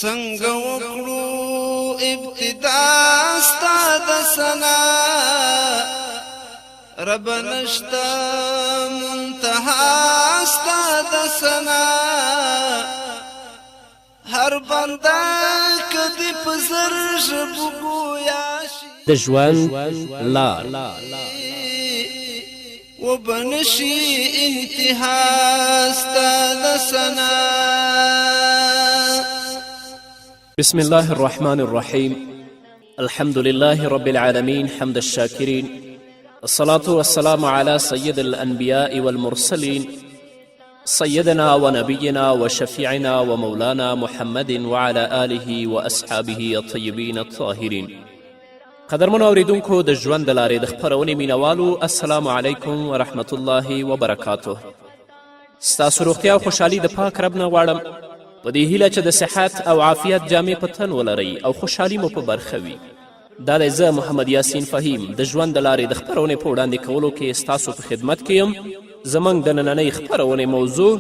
څنګه وکړو ابتدا ستا د ثنا رب نشتا منتها ستا د ثنا هر بنده کدی په زر ژبو ګویا شي د ژوند لار وبنشي انتها ستا د ثنا. بسم الله الرحمن الرحيم. الحمد لله رب العالمين حمد الشاكرين، الصلاة والسلام على سيد الأنبياء والمرسلين سيدنا ونبينا وشفيعنا ومولانا محمد وعلى آله وأصحابه الطيبين الطاهرين. قدرمنو اوریدونکو د ژوند د لارې د خپرونې مینوالو، السلام علیکم ورحمة الله وبرکاته. ستاسو روغتیا او خوشحالي د پاک رب نه غواړم، په دې هیله چې د صحت او عافیت جامې په تن ولرئ او خوشحالي مو په برخه وي. دا دی زه محمد یاسین فهیم د ژوند د لارې د خپرونې په وړاندې کولو کې ستاسو په خدمت کې یم. زموږ د نننۍ خپرونې موضوع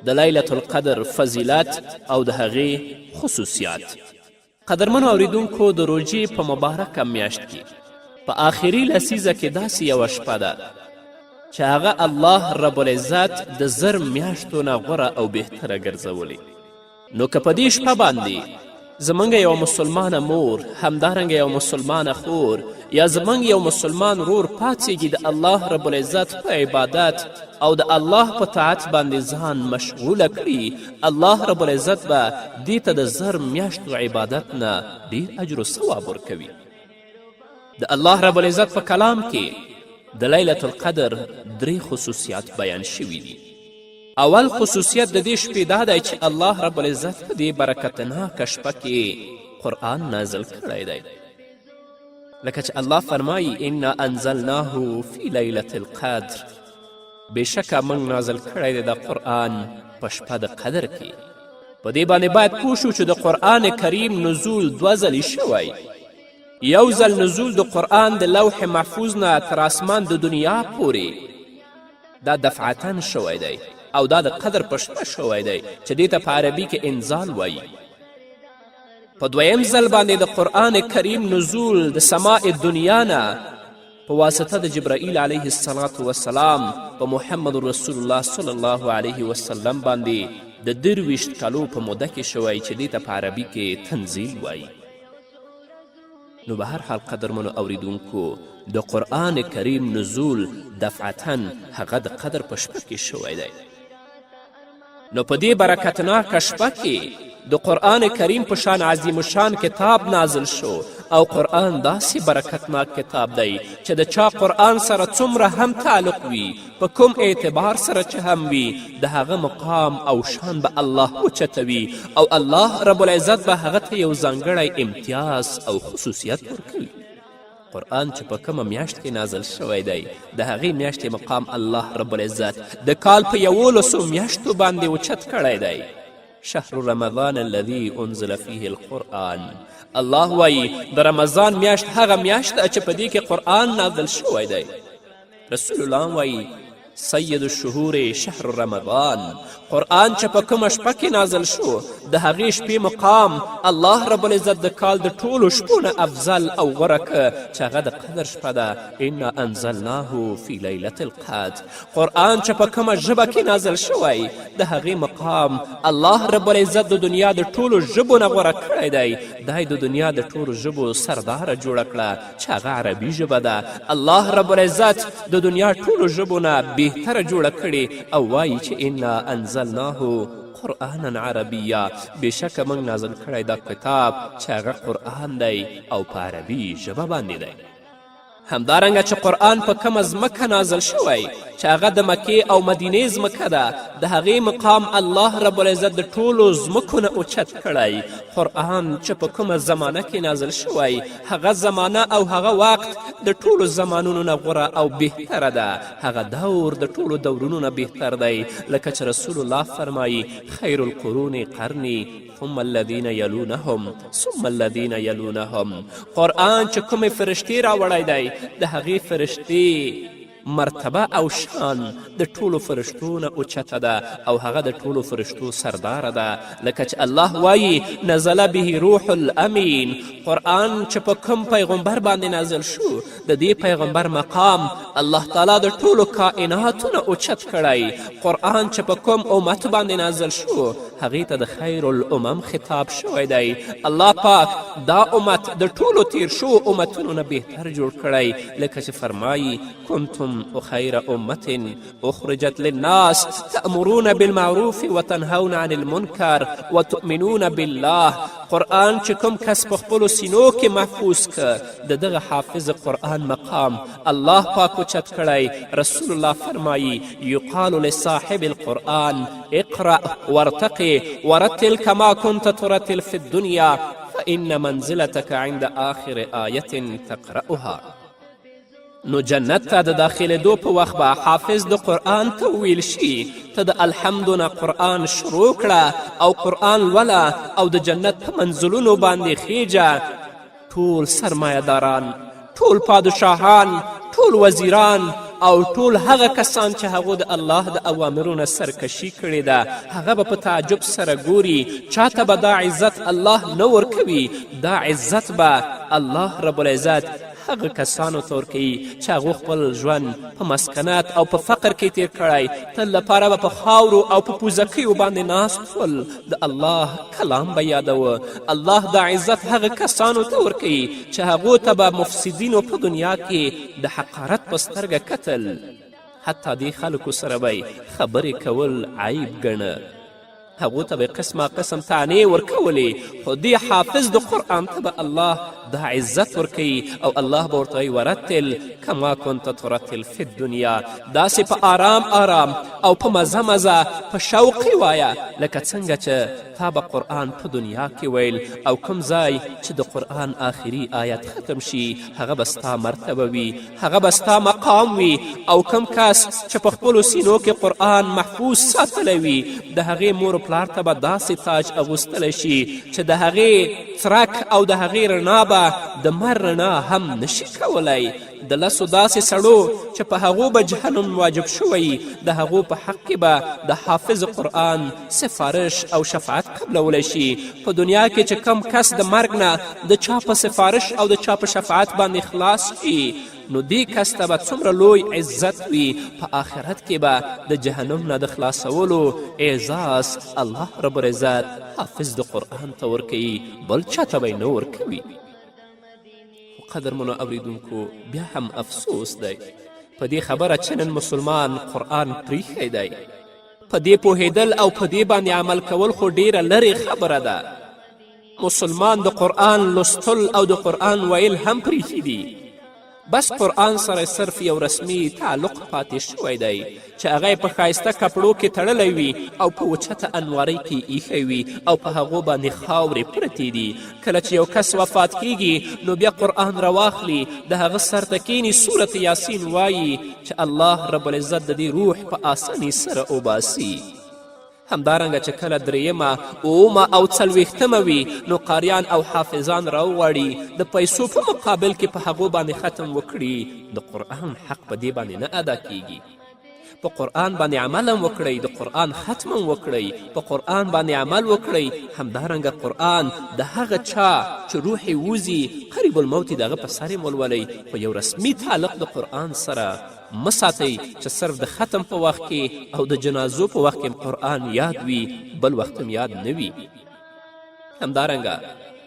د لیلة القدر فضیلت او د هغې خصوصیات. قدرمنو اوریدونکو، د روژې په مبارکه میاشت کې په آخري لسیزه کې داسې یوه شپه ده چې هغه الله رب العزت د زر میاشتو نه غوره او بهتره ګرځولې. نو که په دې شپه باندې زموږ یو مسلمانه مور، همدارنګه یو مسلمانه خور یا زموږ یو مسلمان رور پاڅیږي د الله رب العزت په عبادت او د الله په طاعت باندې ځان مشغوله کړي، الله رب العزت به دې ته د زر میاشتو عبادت نه ډیر اجر و ثواب ورکوي. د الله رب العزت په کلام کې د لیلة القدر 3 خصوصیات بیان شوي دي. اول خصوصیت د دې شپې دا دی چې الله رب العزت په دې برکتناکه شپه کې قرآن نازل کړی دی. لکه چې الله فرمایي انا انزلناه فی لیلة القدر، بېشکه موږ نازل کړی دی د قرآن په شپه د قدر کې. په دې باندې باید پوه شو چې د قرآن کریم نزول 2 ځلې شوی. یو ځل نزول د قرآن د لوح محفوظ نه تر اسمان د دنیا پورې دا دفعتن شوی دی، او دا د قدر په شپه شوی دی چې دې ته په عربي کې انزال وایي. په دویم ځل باندې د قرآن کریم نزول د سماع دنیا نه په واسطه د جبرائیل علیه السلام په محمد رسول الله صلی الله علیه وسلم باندې د 23 کالو په موده کې شوی چې دې ته په عربي کې تنزیل وایي. نو به هر حال قدرمنو اوریدونکو، د قرآن کریم نزول دفعتن هغه د قدر په شپه کې شوی دی. نو په دې برکتناکه شپه کې د قرآن کریم په شان عظیم شان کتاب نازل شو، او قرآن داسې برکتناک کتاب دی چې د چا قرآن سره څومره هم تعلق وي، په کوم اعتبار سره چې هم وي، د هغه مقام او شان به الله اوچتوي، او الله رب العزت به هغه ته یو ځانګړی امتیاز او خصوصیت ورکوي. قرآن چې په کومه میاشت کې نازل شوی دی، د هغې میاشتې مقام الله رب العزت د کال په 11 میاشتو باندې اوچت کړی دی. شهر رمضان الذي انزل فيه القرآن، الله وایي د رمضان میاشت هغه میاشت ده چې په دې کې قرآن نازل شوی دی. رسول الله وایي سید الشهور شهر رمضان، قرآن چې په کومه شپه کې نازل شو د هغې شپې مقام الله رب العزت د کال د ټولو شپو نه افضل او غوره که چې هغه د قدر شپه ده. انا انزلناه فی لیلة القدر، قرآن چې په کومه ژبه کې نازل شوی د هغې مقام الله رب العزت د دنیا د ټولو ژبو نه غوره کړی دی. دا د دنیا د ټولو ژبو سرداره جوړه کړه چې هغه عربي ژبه ده. الله رب العزت د دنیا ټولو ژبو نه بهتره جوړه کړې، او وایي چې انا انزلناه قرآنا عربیا، بېشکه موږ نازل کړی دا کتاب چې هغه قرآن دی او په عربي ژبه باندې دی. همدارنګه چې قرآن په کومه ځمکه نازل شوی چې هغه د مکې او مدینې ځمکه ده، د هغې مقام الله رب العزت د ټولو ځمکو نه اوچت کړی. قرآن چې په کومه زمانه کې نازل شوی، هغه زمانه او هغه وخت د ټولو زمانونو نه غوره او بهتره ده. هغه دور د ټولو دورونو نه بهتر دی، لکه چې رسول الله فرمایي خیر القرون قرنی ثم الذین یلونهم ثم الذین یلونهم. قرآن چې کومې فرشتې راوړی دی، د هغې فرشتې مرتبه او شان د ټولو فرشتو نه اوچته ده او هغه د ټولو فرشتو سرداره ده، لکه چې الله وایي نزل به روح الامین. قرآن چې په کوم پیغمبر باندې نازل شو د دې پیغمبر مقام الله تعالی د ټولو کائناتو نه اوچت کړی. قرآن چې په کوم امت باندې نازل شو هغې ته د خیر الامم خطاب شوی دی. الله پاک دا امت د ټولو تیر شو امتونو نه بهتر جوړ کړی، لکه چې فرمایي کنتم خیر امة اخرجت للناس تأمرون بالمعروف وتنهون عن المنکر وتؤمنون بالله. قرآن چې کوم کس په خپلو سینو کې محفوظ که د دغه حافظ قرآن مقام الله پاک اوچت کړی. رسول الله فرمایي یقال لصاحب القرآن اقرأ وارتقي ورتل كما كنت ترتل في الدنيا فإن منزلتك عند آخر آية تقرأها. نو جنت ته د داخلېدو په وخت به حافظ د قرآن ته وویل شي ته د الحمدو نه قرآن شروع کړه او قرآن لوله او د جنت په منزلونو باندې خیجه. ټول سرمایهداران، ټول پادشاهان، ټول وزیران او ټول هغه کسان چې هغو د الله د اوامرو نه سرکشي کړې ده هغه به په تعجب سره ګوري. چاته به دا عزت الله نه ورکوي، دا عزت به الله رب العزت هغه کسانو ته ورکوي چې هغو خپل ژوند په مسکنت او په فقر کې تیر کړی. تل لپاره به په خاورو او په پوزکیو باندې ناست ول، د الله کلام به یادوه. الله دا عزت هغه کسانو ته ورکوي چې هغو ته به مفسدینو په دنیا کې د حقارت په سترګه کتل، حتی دې خلکو سره به خبرې کول عیب ګڼه. هغو ته به قسمه قسم تعنې ورکولې، خو دې حافظ د قرآن ته به الله دا عزت ورکوي او الله به ورته وایي ورتل کما کنت ترتل فی الدنیا. داسې په آرام آرام او په مزه مزه په شوق وایه لکه څنګه چې تا به قرآن په دنیا کې ویل، او کوم ځای چې د قرآن آخري آیت ختم شي هغه به ستا مرتبه وي، هغه به ستا مقام وي. او کوم کس چې په خپلو سینو کې قرآن محفوظ ساتلی وي د هغې مور پلار ته به داسې تاج اغوستلی شي چې د هغې څرک او د هغې رڼا به د مر رڼا هم نشي کولی. د لسو داسې سړو چې په هغو به جهنم واجب شوی د هغو په حق کې به د حافظ قرآن سفارش او شفاعت قبلولی شي. په دنیا کې چې کم کس د مرګ نه د چا په سفارش او د چا په شفاعت باندې خلاص شي نو دې کس ته به څومره لوی عزت وي. په آخرت کې به د جهنم نه د خلاصولو اعزاز الله رب العزت حافظ د قرآن ته ورکوي، بل چا ته به یې نه ورکوي. قدرمنو اوریدونکو بیا هم افسوس دی په دې خبره چې نن مسلمان قرآن پریښی دی. په دې پوهېدل او په دې باندې عمل کول خو ډیره لرې خبره ده. مسلمان د قرآن لوستل او د قرآن ویل هم پریښي دي، بس قرآن سره صرف یو رسمي تعلق پاتې شوی دی چې هغه یې په ښایسته کپړو کې تړلی وي او په اوچته انوارۍ کې ایښی وي او په هغو باندې خاورې پرتې دي. کله چې یو کس وفات کیږي نو بیا قرآن راواخلي د هغه سر ته کیني سورت یاسین وایي چې الله رب العزت د دې روح په آساني سره وباسي. همدارنګه چې کله دریمه، اومه او څلوېښتمه وي نو قاریان او حافظان راوغواړي د پیسو په مقابل کې په هغو باندې ختم وکړي. د قرآن حق په دې باندې نه ادا کیږي. په قرآن باندې عمل هم وکړئ، د قرآن ختم هم وکړئ، په قرآن باندې عمل وکړئ. همدارنګه قرآن د هغه چا چې روح یې وځي قریب الموت د هغه په سر یې ولولئ، خو یو رسمي تعلق د قرآن سره مساتئ چې صرف د ختم په وخت کې او د جنازو په وخت کې قرآن یاد وي، بل وخت هم یاد نه وي. همدارنګه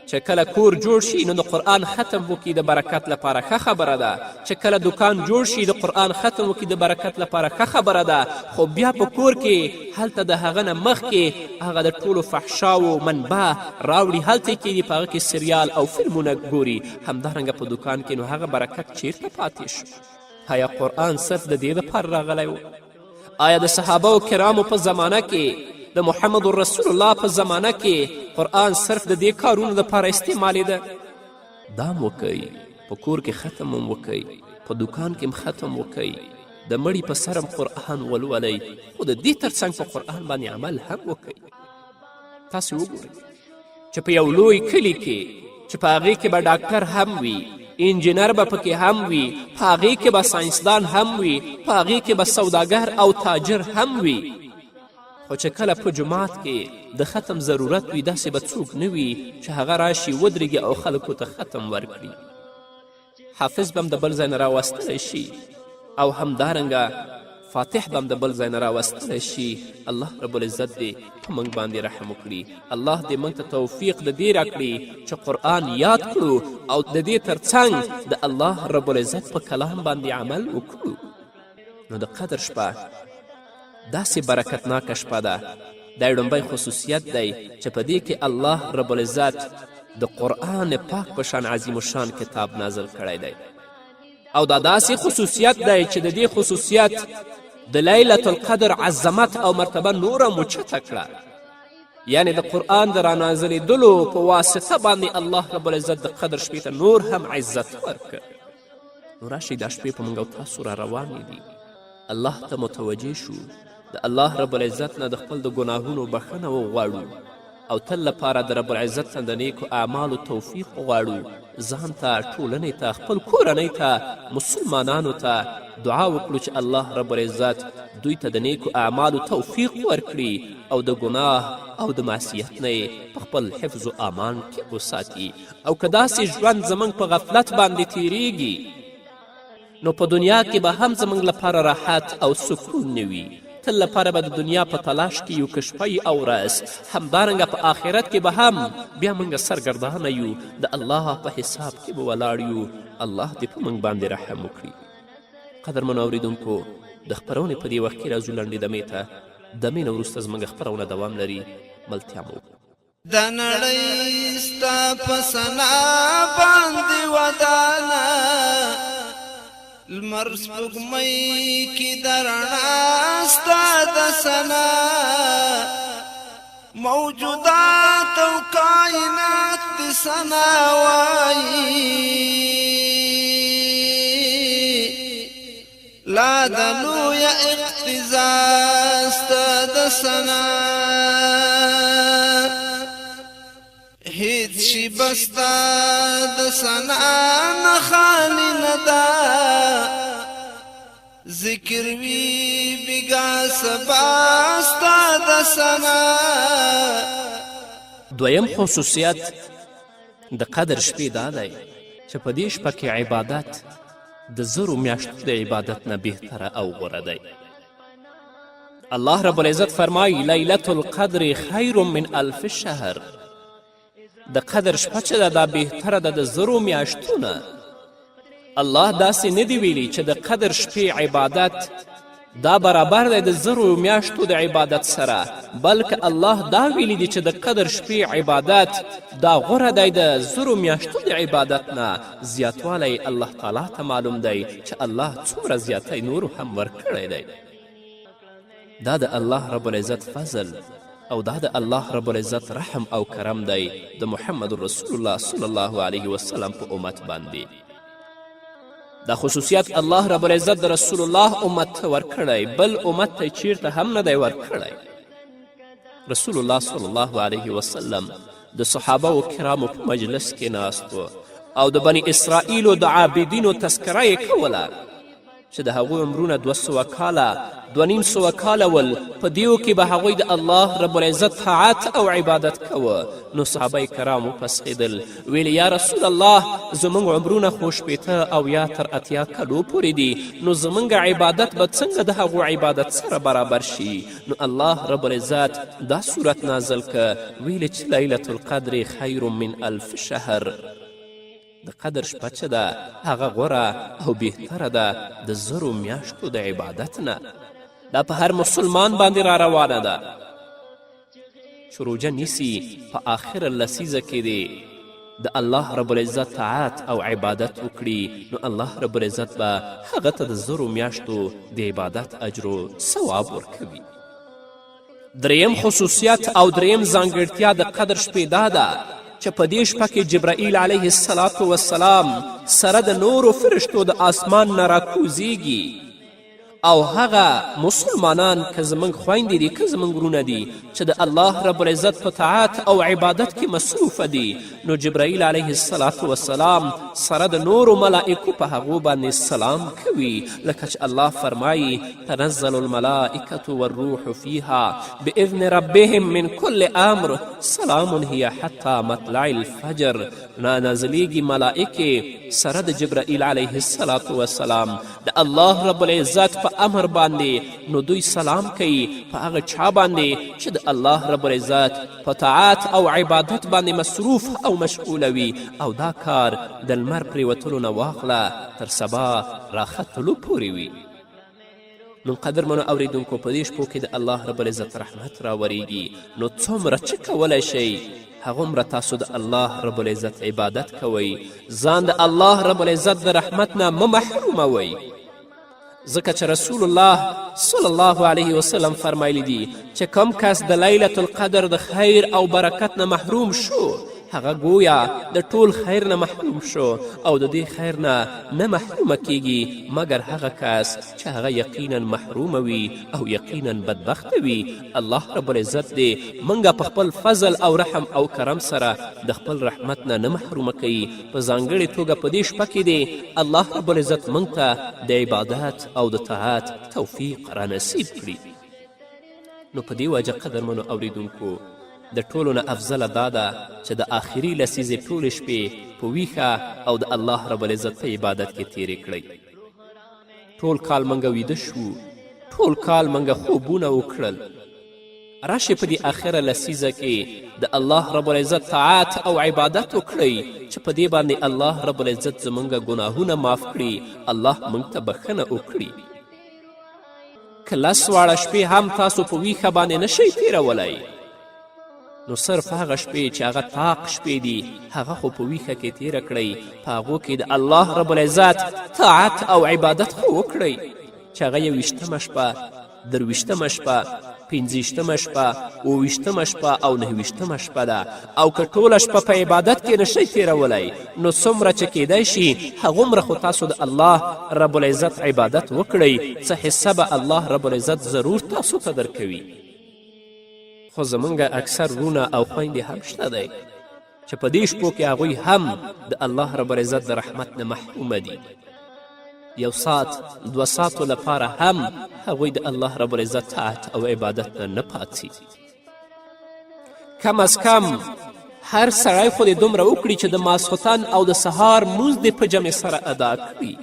چې کله کور جوړ شي نو د قرآن ختم وکړي د برکت لپاره ښه خبره ده، چې کله دکان جوړ شي د قرآن ختم وکړي د برکت لپاره ښه خبره ده. خو بیا په کور کې هلته د هغه نه مخکې هغه د ټولو فحشاو منبع راوړي، هلته یې کښېني، په هغه کې سریال او فلمونه ګوري. همدارنګه په دکان کې نو هغه برکت چیرته پاتې شو؟ آیا قرآن صرف د دې دپاره راغلی و؟ آیا د صحابه کرامو په زمانه کې د محمد رسول الله په زمانه کې قرآن صرف د دې کارونو دپاره استعمالېده؟ دا هم وکئ، په کور کې ختم هم وکئ، په دکان کې هم ختم وکئ، د مړي په سر هم قرآن ولولئ، خو د دې تر څنګ په قرآن باندې عمل هم وکئ. تاسې وګورئ چې په یو لوی کلي کې چې په هغې کې به ډاکټر هم وي، انجینر به پکې هم وي، په هغې کې به ساینسدان هم وي، په هغې کې به سوداګر او تاجر هم وي. خو چې کله په جومات کې د ختم ضرورت وي داسې به څوک نه وي چې هغه راشي ودرېږي او خلکو ته ختم ورکړي. حافظ به هم د بل ځای نه راوستلی شي او همدارنګه فاتح به هم د بل ځای نه راوستلی شي. الله رب العزت دې په موږ باندې رحم وکړي. الله دې موږ ته توفیق د دې راکړي چې قرآن یاد کړو او د دې تر څنګ د الله رب العزت په کلام باندې عمل وکړو. نو د قدر شپه داسې برکتناکه شپه ده. دا ډومبی خصوصیت دی چې په دې کې الله رب العزت د قرآن پاک په شان عظیم الشان کتاب نازل کړی دی. او دا داسې خصوصیت دی چې د دې خصوصیت د لیلة القدر عظمت او مرتبه نوره موچته کړه. یعنی د قرآن د رانازلېدلو په واسطه باندې الله رب العزت د قدر شپې ته نور هم عزت ورکړ. نو راشئ دا شپې په موږ او تاسو را روانې دي. الله ته متوجه شو، د الله رب العزت نه د خپل د ګناهونو بخښنه وغواړو او تل لپاره د رب العزت نه د نیکو اعمالو توفیق وغواړو. ځان ته، ټولنې ته، خپل کورنۍ ته، مسلمانانو ته دعا وکړو چې الله رب العزت دوی ته د نیکو اعمالو توفیق ورکړي او د ګناه او د معصیت نه یې په خپل حفظ و امان کې وساتي. او که داسې ژوند زموږ په غفلت باندې تیریږي نو په دنیا کې به هم زموږ لپاره راحت او سکون نه وي. تل لپاره به د دنیا په تلاش کې یو که شپه او ورځ، همدارنګه په آخرت کې به هم بیا موږ سرګردانه یو، د الله په حساب کې به ولاړ یو. الله دې په موږ باندې رحم وکړي. قدرمنو اورېدونکو، د خپرونې په دې وخت کې راځو لنډې دمې ته. دمې نه وروسته زموږ خپرونه دوام لري. ملتیا مو د نړۍ ستا په ثنا باندې ودانه، لمر سپوږمۍ کې د رڼا ستا د ثنا، موجودات او کائنات د ثنا وایي. لا د لویه اقتضا ستا د ثنا، هیڅ شي به ستا د ثنا نه خالي نه ده. ذکر وی بگا سبا ستا د ثنا. دویم خصوصیت د قدر شپې دا دی چې په دې شپه کې عبادت د زرو میاشتو د عبادت نه بهتره او غوره دی. الله رب العزت فرمایي لیلة القدر خیر من الف شهر. د قدر شپه چې ده دا بهتره ده د زرو میاشتو نه. الله داسې نه دی ویلي چې د قدر شپې عبادت دا برابر دی د زرو میاشتو د عبادت سره، بلکې الله دا ویلی دی چې د قدر شپې عبادت دا غوره دی د زرو میاشتو د عبادت نه. زیاتوالی الله تعالی ته معلوم دی چې الله څومره زیاتی نورو هم ورکړی دی. دا د الله رب العزت فضل او دا د الله رب العزت رحم او کرم دی د محمد رسول الله صلی الله علیه وسلم په امت باندې. دا خصوصیت الله رب العزت د رسول الله امت ته ورکړی، بل امت ته چیرته هم نه دی ورکړی. رسول الله صلی الله علیه وسلم د صحابه و کرامو په مجلس کې ناست و او د بني اسرائیلو د عابدینو تذکره یې کوله چې د هغوی عمرونه 200 کاله 250 کاله ول. په دیو کې به هغوی د الله رب العزت طاعت او عبادت کوه. نو صحابه کرام وپسخېدل، ویل یا رسول الله زموږ عمرونه خو 80 او یا تر 80 کلو پورې دي، نو زموږ عبادت به څنګه د هغو عبادت سره برابر شي؟ نو الله رب العزت دا صورت نازل که، ویل چې لیلة القدر خیر من الف شهر. د قدر شپه چې ده هغه غوره او بهتره ده د زرو میاشتو د عبادت نه. دا په هر مسلمان باندې را روانه ده چې روژه نیسي په آخر لسیزه کې دی د الله رب العزت طاعت او عبادت وکړي، نو الله رب العزت به هغه ته د زرو میاشتو د عبادت اجر و ثواب ورکوي. دریم خصوصیت او دریم ځانګړتیا د قدر شپې دا ده چې په دې شپه کې جبرائیل علیه السلام سره د نورو فرشتو د آسمان نه راکوزیږي او هغه مسلمانان که زموږ خویندې دي که زموږ ورونه دي چې د الله رب العزت په طاعت او عبادت کې مصروفه دي نو جبرائیل علیه السلام سره د نورو ملائکو په هغو باندې سلام کوي لکه چې الله فرمایي تنزل الملائکة والروح فیها باذن ربهم من کل امر سلام هي حتی مطلع الفجر نازلیږي ملائکې سره د جبرائیل علیه السلام د الله رب العزت په امر باندې نو دوی سلام کوي په هغه چا باندې چې د الله رب العزت په طاعت او عبادت باندې مصروف او مشغوله وي او دا کار د لمر پرېوتلو نه واخله تر سبا راختلو پورې وي. نو قدرمنو اوریدونکو په دې شپو کې د الله رب العزت رحمت راوریږي نو څومره چې کولی شئ هغومره تاسو د الله رب العزت عبادت کوئ ځان د الله رب العزت د رحمت نه مه محروموئ ځکه چې رسول الله صلی الله علیه وسلم فرمایلی دي چې کم کس د لیلة القدر د خیر او برکت نه محروم شو هغه گویا د ټول خیر نه محروم شو او د دې خیر نه محرومه کیږي مګر هغه کس چې هغه یقینا محرومه وي او یقینا بدبخته وي. الله رب العزت دې موږ په خپل فضل او رحم او کرم سره د خپل رحمت نه محرومه کوي. په ځانګړې توګه په دې شپه کې دی الله رب العزت موږ ته د عبادت او د طاعت توفیق رانصیب کړي. نو په دې وجه قدرمنو اوریدونکو د ټولو نه افضله دا ده چې د آخري لسیزې ټولې شپې په ویښه او د الله رب العزت په عبادت کې تیرې کړئ. ټول کال موږ ویده شو ټول کال موږ خوبونه وکړل راشئ په دې آخره لسیزه کې د الله رب العزت طاعت او عبادت وکړئ چې په دې باندې الله رب العزت زموږ ګناهونه معاف کړي الله موږ ته بخښنه وکړي. که لس واړه شپې هم تاسو په ویښه باندې نشئ تیرولی نو صرف هغه شپې چې هغه طاق شپې دي هغه خو په ویښه کې تیره کړئ په هغو کې د الله رب العزت طاعت او عبادت خو وکړئ چې هغه 21مه شپه 23مه شپه 25مه شپه 28مه شپه او 29مه شپه ده او که ټوله شپه په عبادت کې نشئ تیرولی نو څومره چې کیدی شي هغومره خو تاسو د الله رب العزت عبادت وکړئ څه حصه به الله رب العزت ضرور تاسو ته درکوي. خو زمونږ اکثر رونه او خویندې هم شته دی چې په دې شپو کې هغوی هم د الله رب العزت د رحمت نه محرومه دي. 1 ساعت 2 ساعتو لپاره هم هغوی د الله رب العزت طاعت او عبادت نه پاتې. کم از کم هر سړی خو دې دومره وکړي چې د ماسخوتن او د سهار مونځ دې په جمع سره ادا کړي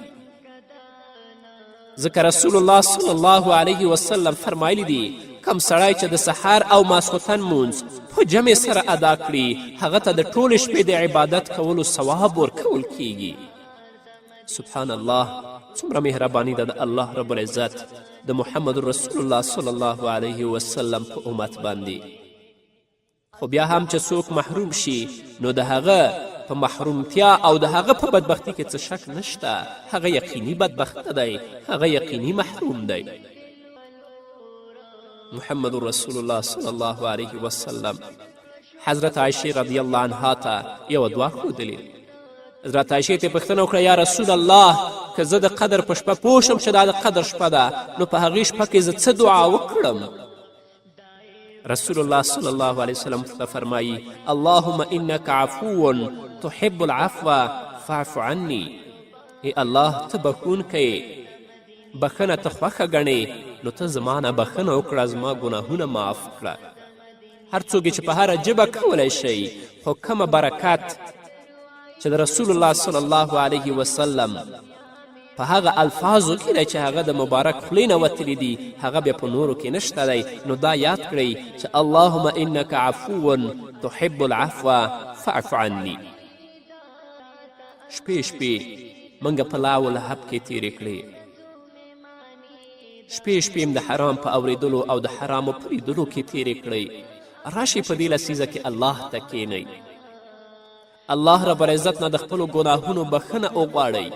ځکه رسول الله صلی الله علیه وسلم فرمایلی دی کم سړی چې د سحر او ماسخوتن مونځ په جمع سره ادا کړي هغه ته د ټولې شپې د عبادت کولو ثواب ورکول کیږي. سبحان الله څومره مهرباني ده د الله رب العزت د محمد رسول الله صلی الله علیه وسلم په امت باندې. خو بیا هم چې څوک محروم شي نو د هغه په محرومتیا او د هغه په بدبختی کې څه شک نشته هغه یقیني بدبخته دی هغه یقیني محروم دی. محمد رسول الله صلی الله علیه وسلم حضرت عایشې رضی الله عنها ته یوه دعا ښودلې. حضرت عایشې ته یې پوښتنه وکړه یا رسول الله که زه د قدر په شپه پوه شم چې دا د قدر شپه ده نو په هغې شپه کې زه څه دعا وکړم؟ رسول الله صلی الله علیه وسلم ورته فرمایي اللهم انک عفو تحب العفو فاعف عني. ای الله ته بخښونکی بخښنه ته خوښه ګڼې نو ته زما نه بخښنه وکړه زما ګناهونه معاف کړه. هر څوک چې په هره ژبه کولی شي خو کومه برکت چې د رسول الله صلی الله علیه وسلم په هغه الفاظو کې دی چې هغه د مبارک خولې نه وتلي دي هغه بیا په نورو کې نشته دی نو دا یاد کړئ چې اللهم انک عفو تحب العفو فاعف عني. شپې شپې موږ په لاو لهب کې تیرې کړې شپې شپې د حرام په اوریدلو او د حرامو په لیدلو کې تیرې کړئ. راشئ په دې لسیزه کې الله ته کښېنئ الله رب العزت نه د خپلو ګناهونو بخښنه وغواړئ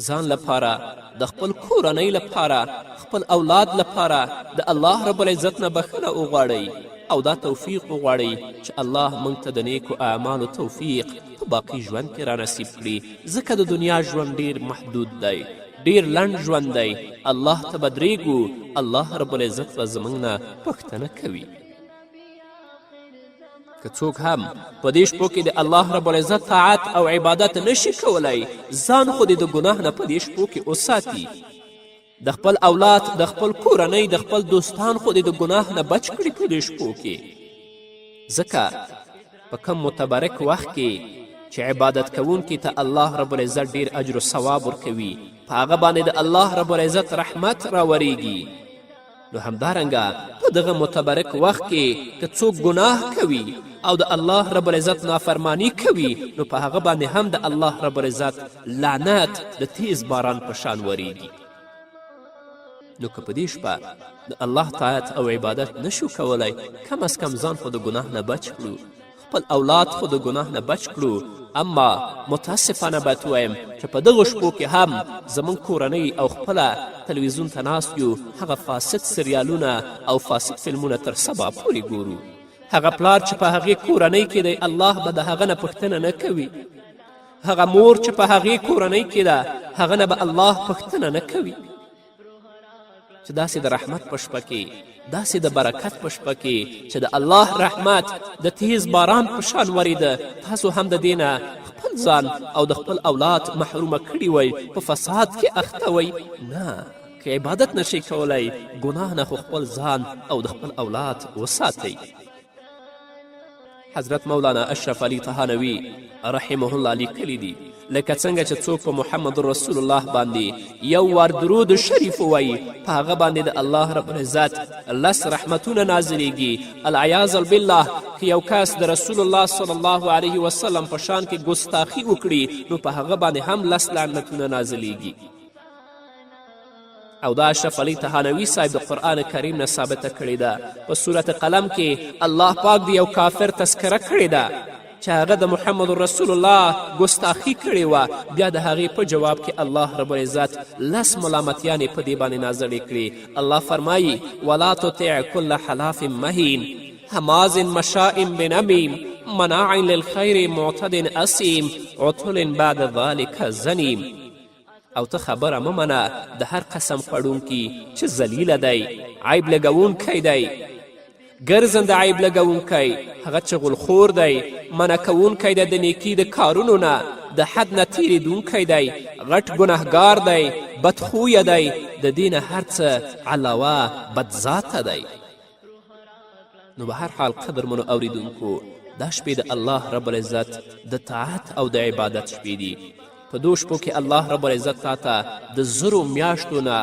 ځان لپاره د خپل کورنۍ لپاره خپل اولاد لپاره د الله رب العزت نه بخښنه وغواړئ او دا توفیق وغواړئ چې الله موږ ته د نیکو اعمالو توفیق په باقي ژوند کې رانصیب کړي ځکه د دنیا ژوند ډیر محدود دی ډیر لنډ ژوند دی، الله ته به درېږو، الله رب العزت به زموږ نه پوښتنه کوي. که څوک هم په دې شپو کې د الله رب العزت طاعت او عبادت نشي کولی، ځان خو د ګناه نه په دې شپو کې وساتي. د خپل اولاد، د خپل کورنۍ، د خپل دوستان خو د ګناه نه بچ کړي په دې شپو کې. ځکه په کم متبرک وخت کې چې عبادت کوونکي ته الله رب العزت ډیر اجر و ثواب ورکوي، په هغه باندې د الله رب العزت رحمت راوریږي. نو همدارنګه په دغه متبرک وخت کې که څوک ګناه کوي او د الله رب العزت نافرمانی کوي، نو په هغه باندې هم د الله رب العزت لعنت د تیز باران په شان وریږي. نو که په دې شپه د الله طاعت او عبادت نشو کولی، کم از کم ځان خو د ګناه نه بچ کړو، خپل اولاد خو د ګناه نه بچ کړو. اما متاسفانه باید ووایم چې په دغو شپو کې هم زموږ کورنۍ او خپله تلویزیون ته ناست یو، هغه فاسد سریالونه او فاسد فلمونه تر سبا پورې ګورو. هغه پلار چې په هغې کورنۍ کې دی، الله به د هغه نه پوښتنه نه کوي. هغه مور چې په هغې کورنۍ کې ده، هغه نه به الله پوښتنه نه کوي. چې داسې د رحمت په شپه کې، داسې د برکت په شپه کې چې د الله رحمت د تیز باران په شان وریده، تاسو هم د دې نه خپل ځان او د خپل اولاد محرومه کړي وئ، په فساد کې اخته وئ. نه، که عبادت نشئ کولی، ګناه نه خو خپل ځان او د خپل اولاد وساتئ. حضرت مولانا اشرف علي تهانوي رحمه الله لیکلی دي، لکه څنګه چې څوک په محمد رسول الله باندې یو وار درود شریف ووایي، په هغه باندې د الله رب العزت 10 رحمتونه نازلیږي. العیاذ بالله، که یو کس د رسول الله صلی الله علیه وسلم په شان کې ګستاخي وکړي، نو په هغه باندې هم 10 لعنتونه نازلیږي. او دا اشرف علي تهانوي صاحب د قرآن کریم نه ثابته کړې ده. په صورت قلم کې الله پاک د یو کافر تذکره کړې ده چې هغه د محمد رسول الله ګستاخي کړې وه، بیا د هغې په جواب کې الله رب العزت 10 ملامتیانې په دې باندې نازلې کړې. الله فرمایي: ولا تطع كل حلاف مهین هماز مشاء بنمیم مناع للخیر معتد اسیم عتل بعد ذلك زنیم. او ته خبره مه منه د هر قسم خوړونکي چې ذلیله دی، عیب لګوونکی دی، ګرځنده عیب لګوونکی، هغه چغلخور دی، منع کوونکی دی د نیکي د کارونو نه، د حد نه تیریدونکی دی، غټ ګنهګار دی، بدخویه دی، د دې نه هر څه علاوه بدذاته دی. نو به هر حال قدرمنو اوریدونکو، دا شپې د الله رب العزت د طاعت او د عبادت شپې دي. په دو شپو کې الله رب العزت تا ته د 1000 میاشتو نه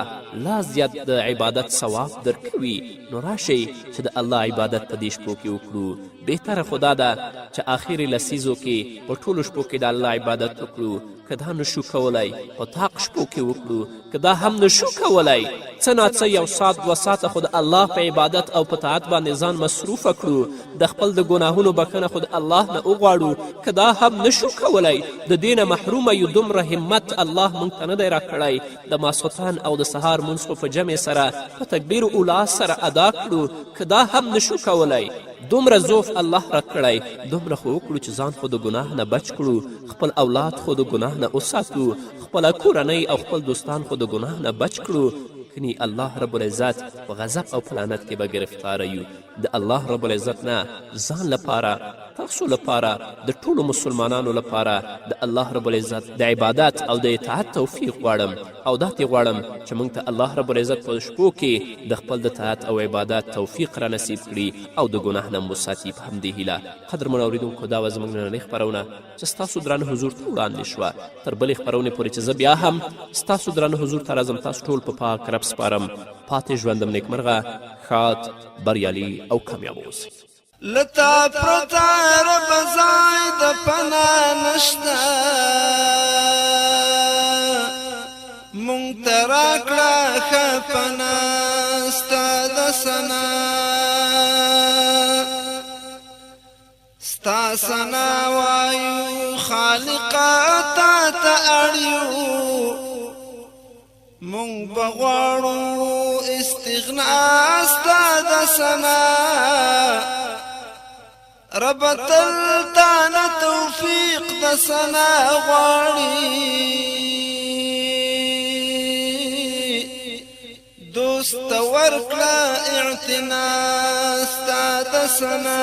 لا زیات د عبادت ثواب درکوي. نو راشئ چې د الله عبادت په دې شپو کې وکړو. بهتره خو دا ده چې آخري لسیزو کې په ټولو شپو کې د الله عبادت وکړو. که دا نشو کولی، په طاق شپو کې وکړو. که دا هم نشو کولی، څه ناڅه 1 ساعت 2 ساعته خو د الله په عبادت او په طاعت باندې ځان مصروفه کړو. د خپل د ګناهونو بخښنه خو د الله نه وغواړو. که دا هم نشو کولی، د دې نه محرومه یو. دومره همت الله موږ ته نه دی راکړی. د ماسخوتن او د سهار مونځ خو په جمع سره په تکبیر اولا سره ادا کړو. که دا هم نشو کولی، دومره ضعف الله راکړی، دومره خو وکړو چې ځان خو د ګناه نه بچ کړو، خپل اولاد خو د ګناه نه وساتو، خپله کورنۍ او خپل دوستان خو د ګناه نه بچ کړو. کنی الله رب العزت په غضب او په لعنت کې به ګرفتاره یو. د الله رب العزت نه ځان لپاره، تاسو لپاره، د ټولو مسلمانانو لپاره د الله رب العزت د عبادت او د اطاعت توفیق غواړم. او داتې غواړم چې موږ ته الله رب العزت په شپو کې د خپل د طاعت او عبادت توفیق را نصیب کړي او د ګناه نه وساتي. په همدې هیله قدرمنو اورېدونکو، دا وه زموږ نننۍ خپرونه چې ستاسو درانه حضور ته وړاندې شوه. تر بلې خپرونې پورې چې زه بیا هم ستاسو درانه حضور ته راځم، تاسو ټول په پاک رب سپارم. پاتې ژوندم نیکمرغه، ښاد، بریالي او کامیاب اوسئ. لتا پرتا رب ځای د پناه نشته، مونږ ته راکړه ښه پناه ستا د ثنا، ستا ثنا وایو خالقه تا ته اړ یو، مونږ به غواړو استغنا ستا د ثنا، رب تل تانا توفیق د ثنا غواړي. دوست ورکلا اعتنا ستا د سنا